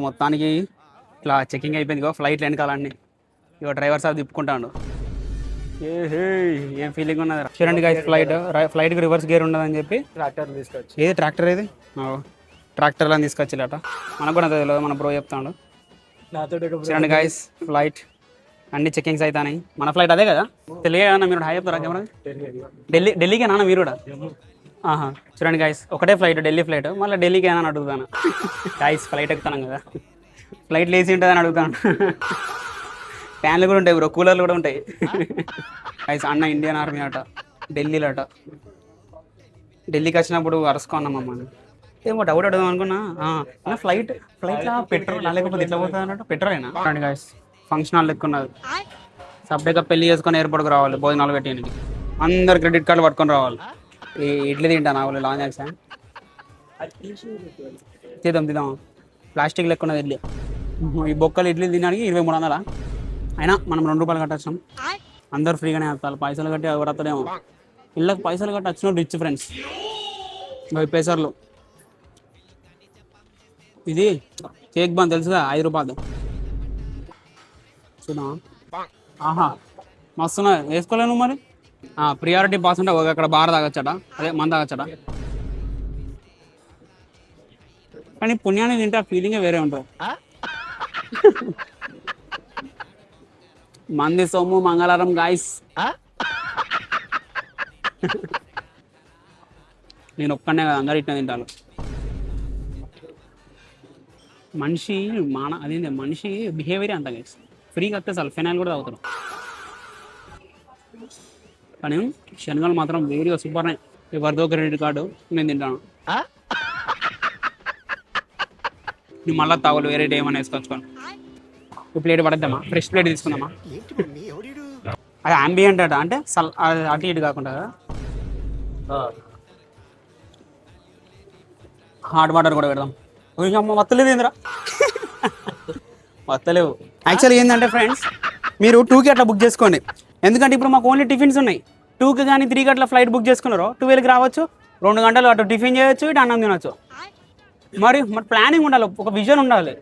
మొత్తానికి ఇట్లా చెకింగ్ అయిపోయింది ఫ్లైట్ వెనకాలన్నీ ఇక డ్రైవర్ సార్ తిప్పుకుంటాడు ఏం ఫీలింగ్ ఉన్నది చూడండి గైస్ ఫ్లైట్కి రివర్స్ గేర్ ఉండదని చెప్పి ట్రాక్టర్ తీసుకొచ్చి ఏది ట్రాక్టర్ ఏది ట్రాక్టర్లను తీసుకొచ్చిలట మనకు కూడా తెలియదు మన బ్రో చెప్తాడు చూడండి గైస్ ఫ్లైట్ అన్ని చెకింగ్స్ అవుతాయి మన ఫ్లైట్ అదే కదా తెలియదు మీరు హాయ్ చెప్తారా కెమెరా ఢిల్లీకే నాన్న మీరు కూడా చూడండి గైస్ ఒకటే ఫ్లైట్ ఢిల్లీ ఫ్లైట్ మళ్ళీ ఢిల్లీకి ఏనా అడుగుతాను గైస్ ఫ్లైట్ ఎక్కుతాను కదా ఫ్లైట్ లేసి ఉంటుందని అడుగుతాను ఫ్యాన్లు కూడా ఉంటాయి బ్రో కూలర్లు కూడా ఉంటాయి గైస్ అన్న ఇండియన్ ఆర్మీ అట ఢిల్లీలో అట ఢిల్లీకి వచ్చినప్పుడు అరుచుకున్నాం అమ్మని ఏమో డౌట్ అడుగుదాం అనుకున్నా ఫ్లైట్లో పెట్రోల్ లేకపోతే ఇట్లా పోతుంది అన్నట్టు పెట్రోల్ అయినా చూడండి గైస్ ఫంక్షన్ హాల్ ఎక్కున్నది సపరేట్గా పెళ్లి చేసుకొని ఎయిర్పోర్ట్కి రావాలి భోజనాలు పెట్టేయడానికి అందరు క్రెడిట్ కార్డు పట్టుకొని రావాలి ఈ ఇడ్లీ తింటాను వాళ్ళు లాంగ్ చేసా తీద్దాం ప్లాస్టిక్ లెక్కున్నది ఇడ్లీ ఈ బొక్కలు ఇడ్లీ తినడానికి 2300 అయినా మనం 2 రూపాయలు కట్టొచ్చాం అందరు ఫ్రీగానే వస్తారు పైసలు కట్టి ఎవరు వస్తాడేమో ఇళ్ళకి పైసలు కట్టి వచ్చిన రిచ్ ఫ్రెండ్స్ పేసర్లు ఇది కేక్ బాన్ తెలుసుగా 5 రూపాయలు చూడా ఆహా మస్తున్నా వేసుకోలేను మరి ప్రియారిటీ పాస్ ఉంటే అక్కడ బార్ తాగొచ్చట అదే మన తాగొచ్చట కానీ పుణ్యాన్ని తింటే ఆ ఫీలింగే వేరే ఉంటుంది మంది సొమ్ము మంగళవారం గాయస్ నేను ఒక్కనే కదా అందరు ఇట్లా తింటాను మనిషి బిహేవియర్ అంత గైస్ ఫ్రీగా వస్తే చాలు ఫెనాయిల్ కూడా తాగుతారు కానీ శనగలు మాత్రం వేడిగా సూపర్ ఎవరిదో క్రెడిట్ కార్డు నేను తింటాను నువ్వు మళ్ళీ తాగులు వేరే డే ఏమైనా వేసుకొచ్చుకోను ఈ ప్లేట్ పడద్దామా ఫ్రెష్ ప్లేట్ తీసుకుందామా అది అంబియంట్ అట అంటే అటు ఇటు కాకుండా హాట్ వాటర్ కూడా పెడదాం వత్తలేదు ఏంద్రా వత్తలేవు యాక్చువల్లీ ఏంటంటే ఫ్రెండ్స్ మీరు 2కి అట్లా బుక్ చేసుకోండి ఎందుకంటే ఇప్పుడు మాకు ఓన్లీ టిఫిన్స్ ఉన్నాయి 2కి కానీ 3కి అట్లా ఫ్లైట్ బుక్ చేసుకున్నారో 12కి రావచ్చు 2 గంటలు అటు టిఫిన్ చేయొచ్చు ఇటు అన్నం తినొచ్చు మరి ప్లానింగ్ ఉండాలి ఒక విజన్ ఉండాలి